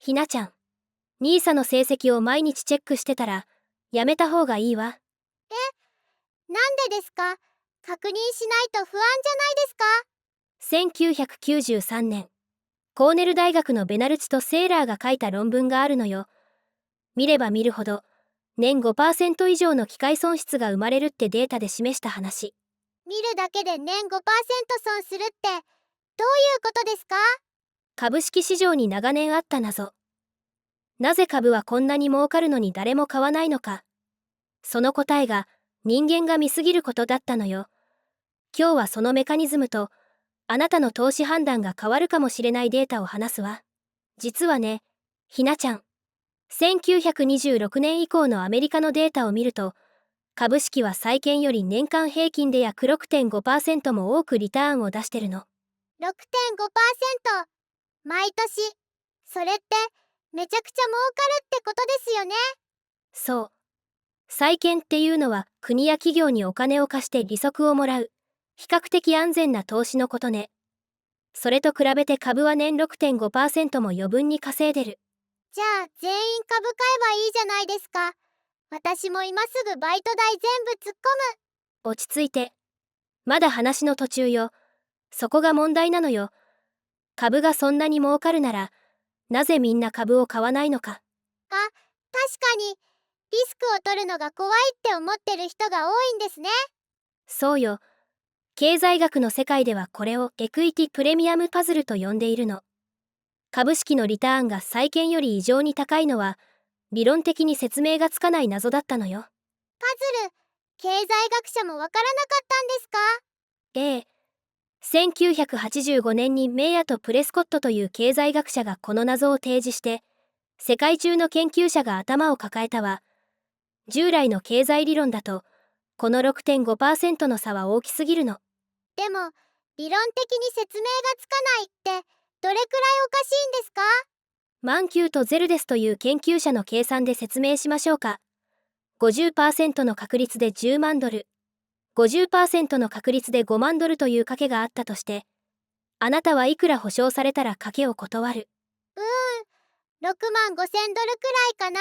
ひなちゃん、ニーサの成績を毎日チェックしてたら、やめた方がいいわ。なんでですか？確認しないと不安じゃないですか？1993年、コーネル大学のベナルチとセーラーが書いた論文があるのよ。見れば見るほど、年 5% 以上の機械損失が生まれるってデータで示した話。見るだけで年 5% 損するって、どういうことですか？株式市場に長年あった謎。なぜ株はこんなに儲かるのに誰も買わないのか。その答えが人間が見すぎることだったのよ。今日はそのメカニズムとあなたの投資判断が変わるかもしれないデータを話すわ。実はね、ひなちゃん。1926年以降のアメリカのデータを見ると、株式は債券より年間平均で約 6.5% も多くリターンを出してるの。6.5%。毎年。それって、めちゃくちゃ儲かるってことですよね。そう。債券っていうのは国や企業にお金を貸して利息をもらう、比較的安全な投資のことね。それと比べて株は年 6.5% も余分に稼いでる。じゃあ、全員株買えばいいじゃないですか。私も今すぐバイト代全部突っ込む。落ち着いて。まだ話の途中よ。そこが問題なのよ。株がそんなに儲かるなら、なぜみんな株を買わないのか。確かに、リスクを取るのが怖いって思ってる人が多いんですね。そうよ。経済学の世界ではこれをエクイティプレミアムパズルと呼んでいるの。株式のリターンが債券より異常に高いのは、理論的に説明がつかない謎だったのよ。パズル、経済学者もわからなかったんですか？ええ。1985年にメイヤとプレスコットという経済学者がこの謎を提示して、世界中の研究者が頭を抱えたわ。従来の経済理論だと、この 6.5% の差は大きすぎるの。でも、理論的に説明がつかないって、どれくらいおかしいんですか？マンキューとゼルデスという研究者の計算で説明しましょうか。50% の確率で10万ドル、50% の確率で5万ドルという賭けがあったとして、あなたはいくら保証されたら賭けを断る？ 6万5千ドルくらいかな。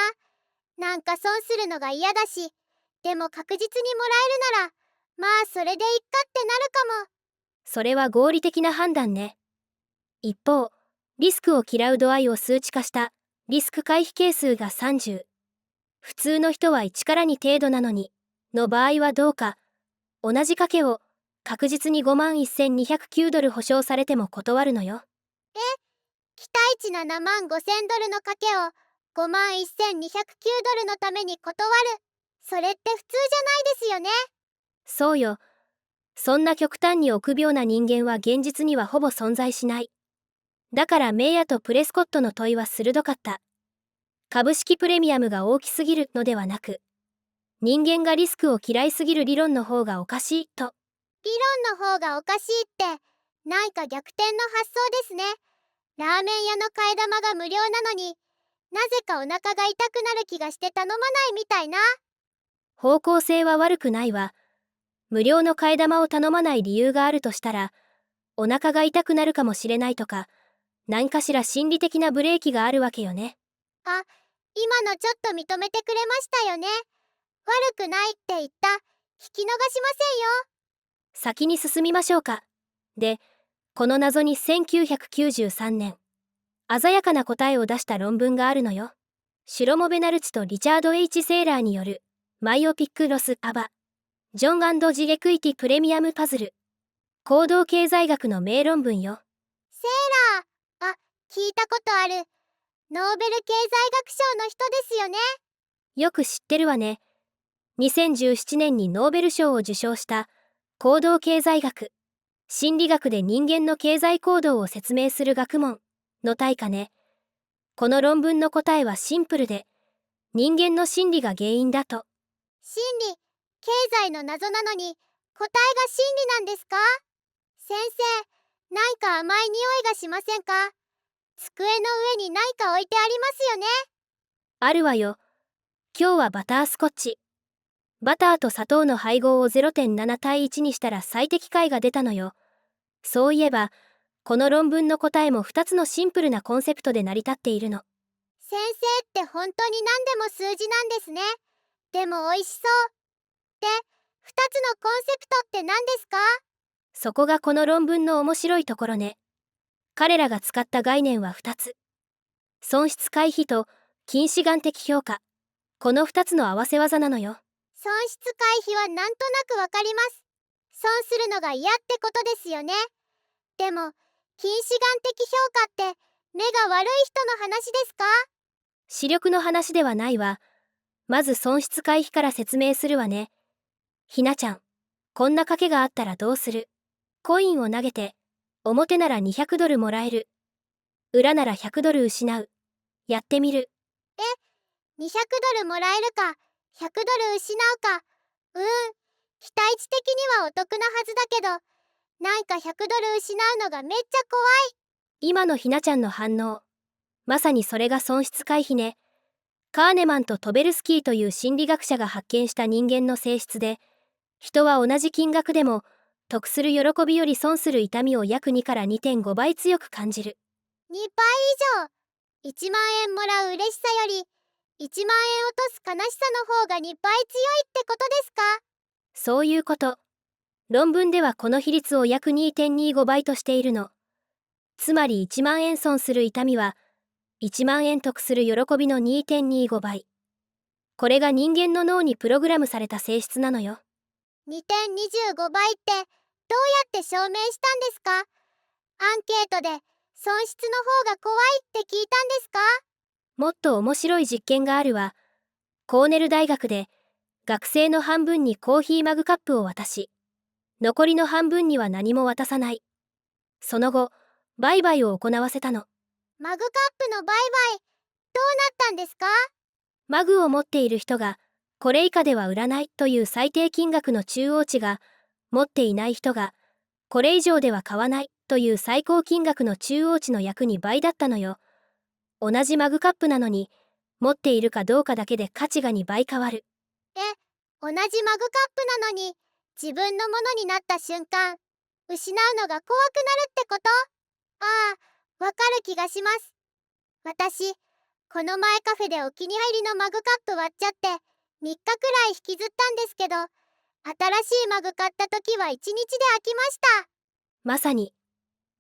なんか損するのが嫌だし、でも確実にもらえるなら、まあそれでいっかってなるかも。それは合理的な判断ね。一方、リスクを嫌う度合いを数値化したリスク回避係数が30。普通の人は1から2程度なのに、の場合はどうか。同じ賭けを確実に51,209ドル保証されても断るのよ。期待値7万5千ドルの賭けを5万1209ドルのために断る。それって普通じゃないですよね。そうよ。そんな極端に臆病な人間は現実にはほぼ存在しない。だからメイヤとプレスコットの問いは鋭かった。株式プレミアムが大きすぎるのではなく、人間がリスクを嫌いすぎる理論の方がおかしいと。理論の方がおかしいって、なんか逆転の発想ですね。ラーメン屋の替え玉が無料なのに、なぜかお腹が痛くなる気がして頼まないみたいな。方向性は悪くないわ。無料の替え玉を頼まない理由があるとしたら、お腹が痛くなるかもしれないとか、何かしら心理的なブレーキがあるわけよね。あ、今のちょっと認めてくれましたよね。悪くないって言った。聞き逃しませんよ。先に進みましょうか。で、この謎に1993年、鮮やかな答えを出した論文があるのよ。シュロモ・ベナルチとリチャード・ H・ セーラーによる、マイオピック・ロス・アバ、ジョン&ジ・エクイティ・プレミアム・パズル、行動経済学の名論文よ。セーラー、聞いたことある。ノーベル経済学賞の人ですよね。よく知ってるわね。2017年にノーベル賞を受賞した行動経済学、心理学で人間の経済行動を説明する学問の大家ね。この論文の答えはシンプルで、人間の心理が原因だと。心理、経済の謎なのに、答えが心理なんですか？先生、なんか甘い匂いがしませんか？机の上に何か置いてありますよね。あるわよ。今日はバタースコッチ。バターと砂糖の配合を 0.7 対1にしたら最適解が出たのよ。そういえば、この論文の答えも2つのシンプルなコンセプトで成り立っているの。先生って本当に何でも数字なんですね。でも美味しそう。で、2つのコンセプトって何ですか？そこがこの論文の面白いところね。彼らが使った概念は2つ。損失回避と近視眼的評価。この2つの合わせ技なのよ。損失回避はなんとなくわかります。損するのが嫌ってことですよね。でも、近視眼的評価って目が悪い人の話ですか？視力の話ではないわ。まず損失回避から説明するわね。ひなちゃん、こんな賭けがあったらどうする？コインを投げて、表なら200ドルもらえる。裏なら100ドル失う。やってみる。200ドルもらえるか、100ドル失うか。期待値的にはお得なはずだけど、なんか100ドル失うのがめっちゃ怖い。今のひなちゃんの反応。まさにそれが損失回避ね。カーネマンとトベルスキーという心理学者が発見した人間の性質で、人は同じ金額でも、得する喜びより損する痛みを約2から2.5倍強く感じる。2倍以上。1万円もらう嬉しさより、1万円落とす悲しさの方が2倍強いってことですか？そういうこと。論文ではこの比率を約2.25倍としているの。つまり1万円損する痛みは、1万円得する喜びの2.25倍。これが人間の脳にプログラムされた性質なのよ。2.25倍ってどうやって証明したんですか？アンケートで損失の方が怖いって聞いたんですか？もっと面白い実験があるわ。コーネル大学で学生の半分にコーヒーマグカップを渡し、残りの半分には何も渡さない。その後、売買を行わせたの。マグカップの売買、どうなったんですか？マグを持っている人が、これ以下では売らないという最低金額の中央値が、持っていない人が、これ以上では買わないという最高金額の中央値の約2倍だったのよ。同じマグカップなのに、持っているかどうかだけで価値が2倍変わる。同じマグカップなのに自分のものになった瞬間、失うのが怖くなるってこと？ああ、わかる気がします。私、この前カフェでお気に入りのマグカップ割っちゃって3日くらい引きずったんですけど、新しいマグ買った時は1日で飽きました。まさに、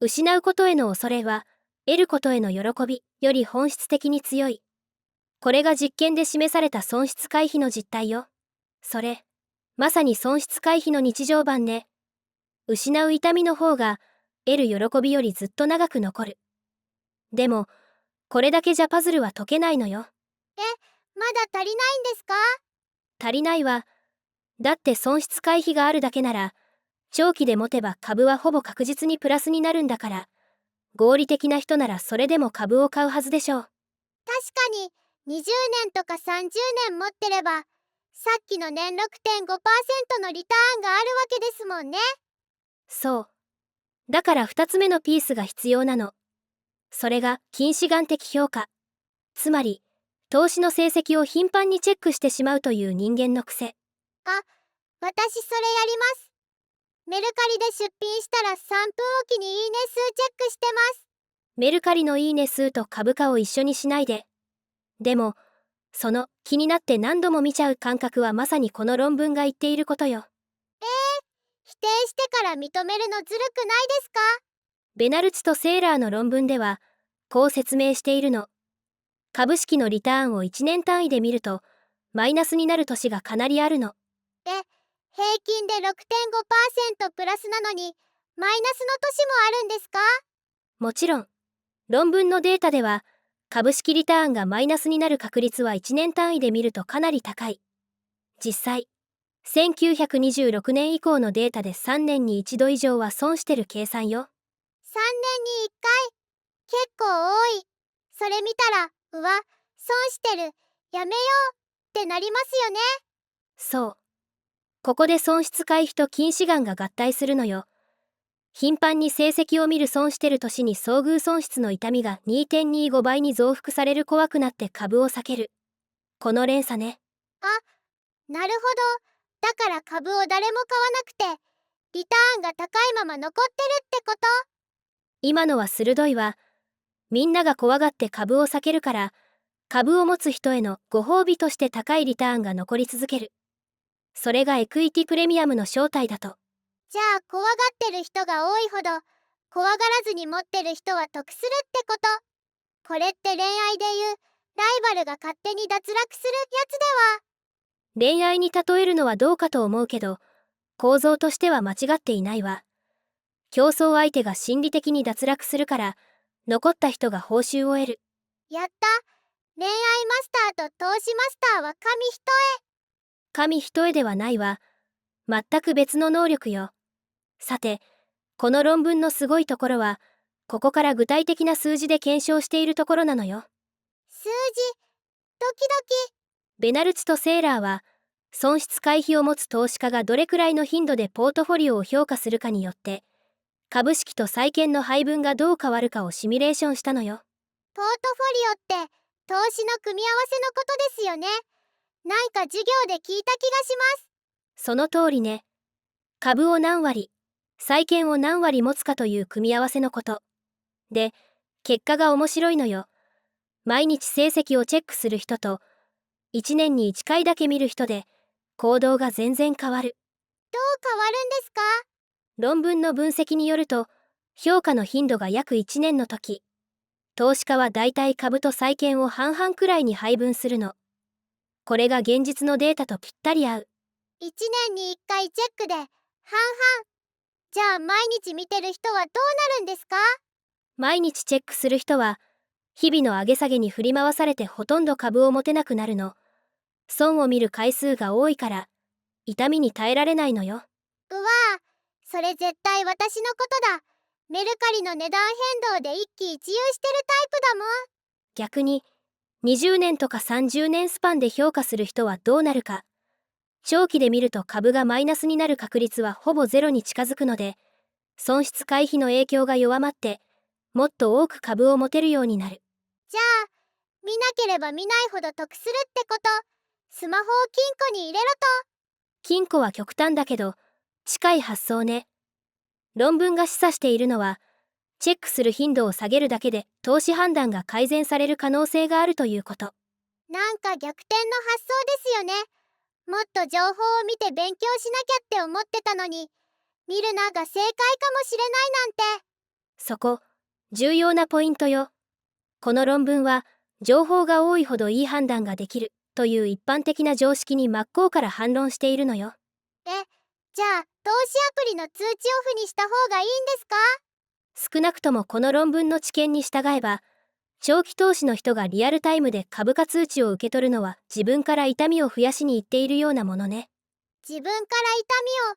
失うことへの恐れは、得ることへの喜びより本質的に強い。これが実験で示された損失回避の実態よ。それ、まさに損失回避の日常版ね。失う痛みの方が、得る喜びよりずっと長く残る。でも、これだけじゃパズルは解けないのよ。まだ足りないんですか？足りないわ。だって損失回避があるだけなら、長期で持てば株はほぼ確実にプラスになるんだから、合理的な人ならそれでも株を買うはずでしょう。確かに、20年とか30年持ってれば、さっきの年 6.5% のリターンがあるわけですもんね。そう。だから2つ目のピースが必要なの。それが近視眼的評価。つまり、投資の成績を頻繁にチェックしてしまうという人間の癖。私それやります。メルカリで出品したら3分おきにいいね数チェックしてます。メルカリのいいね数と株価を一緒にしないで。でも、その気になって何度も見ちゃう感覚はまさにこの論文が言っていることよ。否定してから認めるのずるくないですか？ベナルツとセーラーの論文では、こう説明しているの。株式のリターンを1年単位で見ると、マイナスになる年がかなりあるの。平均で 6.5% プラスなのに、マイナスの年もあるんですか？もちろん、論文のデータでは、株式リターンがマイナスになる確率は1年単位で見るとかなり高い。実際、1926年以降のデータで3年に1度以上は損してる計算よ。3年に1回。結構多い。それ見たら、損してる。やめよう。ってなりますよね。そう。ここで損失回避と近視眼が合体するのよ。頻繁に成績を見る損してる年に遭遇損失の痛みが 2.25 倍に増幅される怖くなって株を避ける。この連鎖ね。なるほど。だから株を誰も買わなくて、リターンが高いまま残ってるってこと？今のは鋭いわ。みんなが怖がって株を避けるから、株を持つ人へのご褒美として高いリターンが残り続ける。それがエクイティプレミアムの正体だと。じゃあ怖がってる人が多いほど怖がらずに持ってる人は得するってこと。これって恋愛でいうライバルが勝手に脱落するやつでは。恋愛に例えるのはどうかと思うけど、構造としては間違っていないわ。競争相手が心理的に脱落するから、残った人が報酬を得る。やった。恋愛マスターと投資マスターは紙一紙一重ではないわ。全く別の能力よ。さて、この論文のすごいところは、ここから具体的な数字で検証しているところなのよ。数字。ドキドキ。ベナルツとセーラーは、損失回避を持つ投資家がどれくらいの頻度でポートフォリオを評価するかによって、株式と債券の配分がどう変わるかをシミュレーションしたのよ。ポートフォリオって投資の組み合わせのことですよね。なんか授業で聞いた気がします。その通りね。株を何割、債券を何割持つかという組み合わせのこと。で、結果が面白いのよ。毎日成績をチェックする人と、1年に1回だけ見る人で、行動が全然変わる。どう変わるんですか？論文の分析によると、評価の頻度が約1年の時、投資家はだいたい株と債券を半々くらいに配分するの。これが現実のデータとぴったり合う。1年に1回チェックで半々。じゃあ毎日見てる人はどうなるんですか？毎日チェックする人は、日々の上げ下げに振り回されてほとんど株を持てなくなるの。損を見る回数が多いから、痛みに耐えられないのよ。うわぁ、それ絶対私のことだ。メルカリの値段変動で一喜一憂してるタイプだもん。逆に、20年とか30年スパンで評価する人はどうなるか。長期で見ると株がマイナスになる確率はほぼゼロに近づくので、損失回避の影響が弱まって、もっと多く株を持てるようになる。じゃあ、見なければ見ないほど得するってこと。スマホを金庫に入れろと。金庫は極端だけど、近い発想ね。論文が示唆しているのは、チェックする頻度を下げるだけで投資判断が改善される可能性があるということ。なんか逆転の発想ですよね。もっと情報を見て勉強しなきゃって思ってたのに、見るなが正解かもしれないなんて。そこ、重要なポイントよ。この論文は、情報が多いほどいい判断ができるという一般的な常識に真っ向から反論しているのよ。じゃあ、投資アプリの通知オフにした方がいいんですか？少なくともこの論文の知見に従えば、長期投資の人がリアルタイムで株価通知を受け取るのは自分から痛みを増やしに行っているようなものね。自分から痛みを。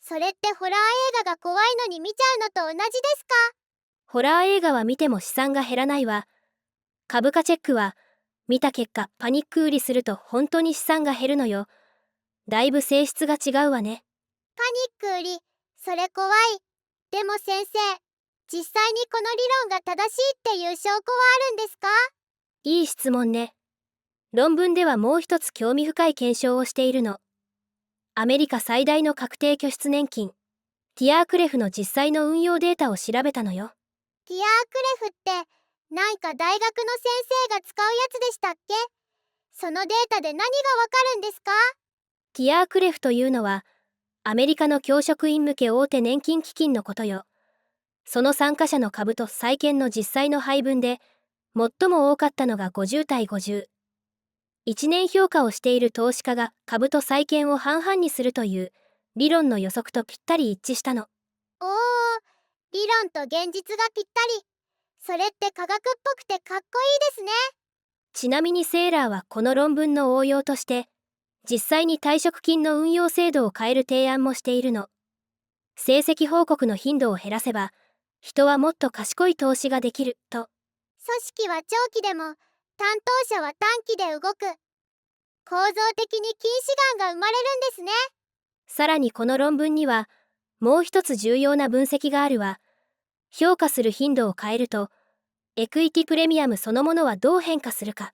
それってホラー映画が怖いのに見ちゃうのと同じですか？ホラー映画は見ても資産が減らないわ。株価チェックは、見た結果パニック売りすると本当に資産が減るのよ。だいぶ性質が違うわね。パニック売り、それ怖い。でも先生、実際にこの理論が正しいっていう証拠はあるんですか？いい質問ね。論文ではもう一つ興味深い検証をしているの。アメリカ最大の確定拠出年金、ティアークレフの実際の運用データを調べたのよ。ティアークレフって、なんか大学の先生が使うやつでしたっけ？そのデータで何がわかるんですか？ティアークレフというのは、アメリカの教職員向け大手年金基金のことよ。その参加者の株と債券の実際の配分で、最も多かったのが50対50。1年評価をしている投資家が株と債券を半々にするという理論の予測とぴったり一致したの。おー、理論と現実がぴったり。それって科学っぽくてかっこいいですね。ちなみにセーラーはこの論文の応用として、実際に退職金の運用制度を変える提案もしているの。成績報告の頻度を減らせば、人はもっと賢い投資ができると。組織は長期でも、担当者は短期で動く。構造的に近視眼が生まれるんですね。さらにこの論文には、もう一つ重要な分析があるわ。評価する頻度を変えると、エクイティプレミアムそのものはどう変化するか。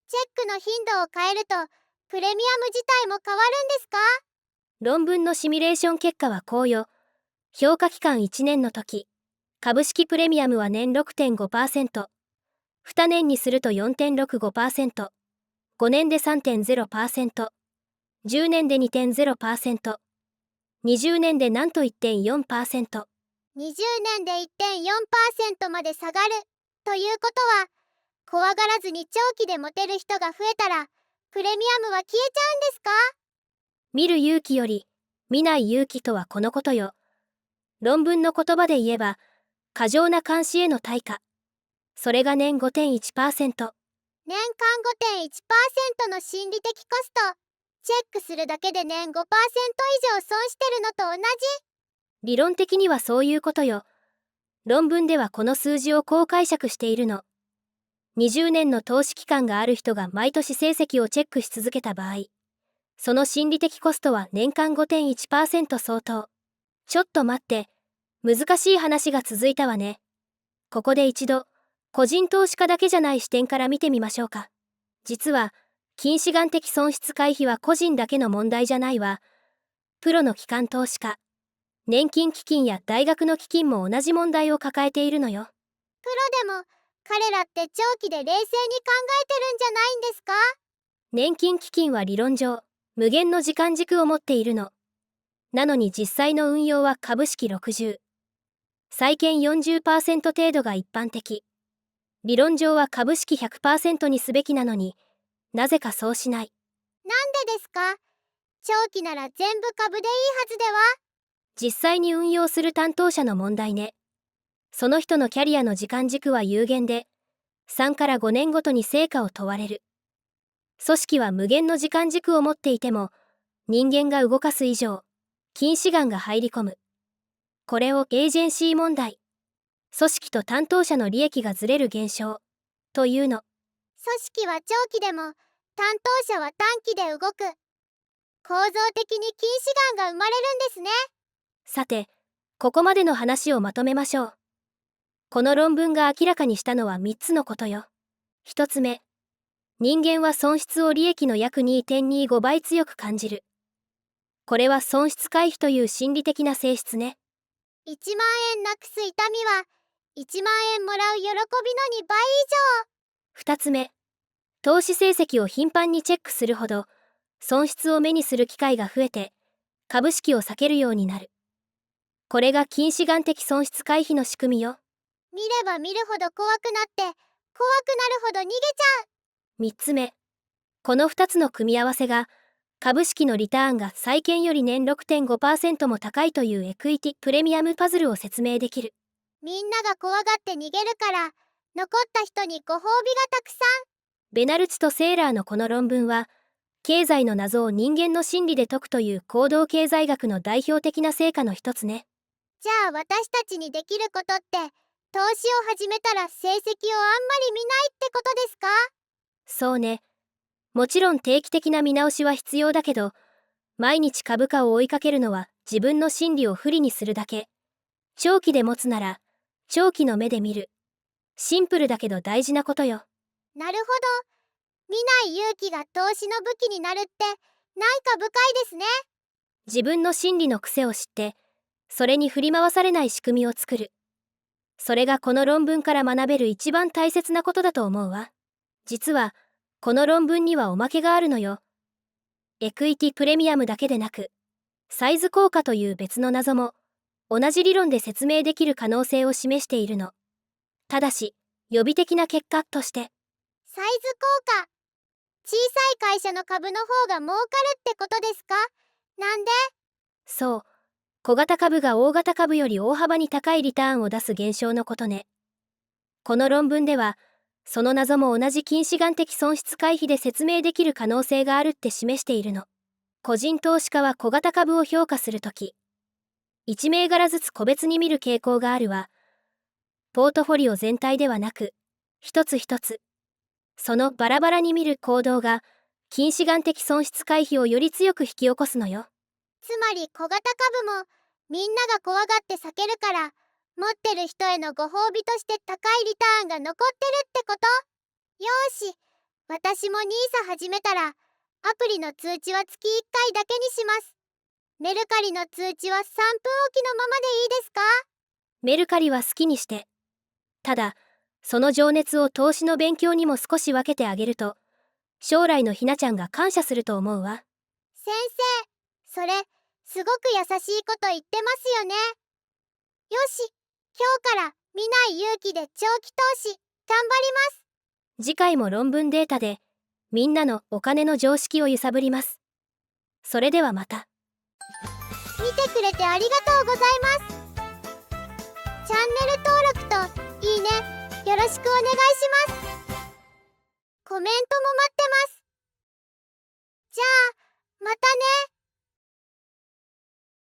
チェックの頻度を変えると、プレミアム自体も変わるんですか？論文のシミュレーション結果はこうよ。評価期間1年の時、株式プレミアムは年 6.5%。2年にすると 4.65%、5年で 3.0%、10年で 2.0%、20年でなんと 1.4%。20年で 1.4% まで下がるということは、怖がらずに長期で持てる人が増えたら、プレミアムは消えちゃうんですか？見る勇気より見ない勇気とはこのことよ。論文の言葉で言えば、過剰な監視への対価。それが年 5.1%。年間 5.1% の心理的コスト。チェックするだけで年 5% 以上損してるのと同じ。理論的にはそういうことよ。論文ではこの数字をこう解釈しているの。20年の投資期間がある人が毎年成績をチェックし続けた場合、その心理的コストは年間 5.1% 相当。ちょっと待って、難しい話が続いたわね。ここで一度、個人投資家だけじゃない視点から見てみましょうか。実は、近視眼的損失回避は個人だけの問題じゃないわ。プロの機関投資家、年金基金や大学の基金も同じ問題を抱えているのよ。プロでも、彼らって長期で冷静に考えてるんじゃないんですか？年金基金は理論上、無限の時間軸を持っているの。なのに実際の運用は株式60、債券 40% 程度が一般的。理論上は株式 100% にすべきなのに、なぜかそうしない。なんでですか？長期なら全部株でいいはずでは？実際に運用する担当者の問題ね。その人のキャリアの時間軸は有限で、3から5年ごとに成果を問われる。組織は無限の時間軸を持っていても、人間が動かす以上、近視眼が入り込む。これをエージェンシー問題、組織と担当者の利益がずれる現象というの。組織は長期でも、担当者は短期で動く。構造的に近視眼が生まれるんですね。さて、ここまでの話をまとめましょう。この論文が明らかにしたのは3つのことよ。1つ目、人間は損失を利益の約 2.25 倍強く感じる。これは損失回避という心理的な性質ね。1万円なくす痛みは、1万円もらう喜びの2倍以2つ目、投資成績を頻繁にチェックするほど、損失を目にする機会が増えて、株式を避けるようになる。これが近視眼的損失回避の仕組みよ。上。見れば見るほど怖くなって、怖くなるほど逃げちゃう。3つ目、この2つの組み合わせが、株式のリターンが債券より年 6.5% も高いというエクイティプレミアムパズルを説明できる。みんなが怖がって逃げるから、残った人にご褒美がたくさん。ベナルツとセーラーのこの論文は、経済の謎を人間の心理で解くという行動経済学の代表的な成果の一つね。じゃあ私たちにできることって、投資を始めたら成績をあんまり見ないってことですか？そうね。もちろん定期的な見直しは必要だけど、毎日株価を追いかけるのは自分の心理を不利にするだけ。長期で持つなら、長期の目で見る。シンプルだけど大事なことよ。なるほど。見ない勇気が投資の武器になるって、なんか深いですね。自分の心理の癖を知って、それに振り回されない仕組みを作る。それがこの論文から学べる一番大切なことだと思うわ。実は、この論文にはおまけがあるのよ。エクイティプレミアムだけでなく、サイズ効果という別の謎も、同じ理論で説明できる可能性を示しているの。ただし、予備的な結果として、サイズ効果。小さい会社の株の方が儲かるってことですか？なんで？そう、小型株が大型株より大幅に高いリターンを出す現象のことね。この論文では、その謎も同じ近視眼的損失回避で説明できる可能性があるって示しているの。個人投資家は小型株を評価するとき、1銘柄ずつ個別に見る傾向があるわ。ポートフォリオ全体ではなく、一つ一つ。そのバラバラに見る行動が、近視眼的損失回避をより強く引き起こすのよ。つまり小型株も、みんなが怖がって避けるから、持ってる人へのご褒美として高いリターンが残ってるってこと？よーし、私も NISA 始めたら、アプリの通知は月1回だけにします。メルカリの通知は3分おきのままでいいですか？メルカリは好きにして。ただ、その情熱を投資の勉強にも少し分けてあげると、将来のひなちゃんが感謝すると思うわ。先生、それ、すごく優しいこと言ってますよね。よし、今日から見ない勇気で長期投資、頑張ります。次回も論文データで、みんなのお金の常識を揺さぶります。それではまた。見てくれてありがとうございます。チャンネル登録といいね、よろしくお願いします。コメントも待ってます。じゃあ、またね。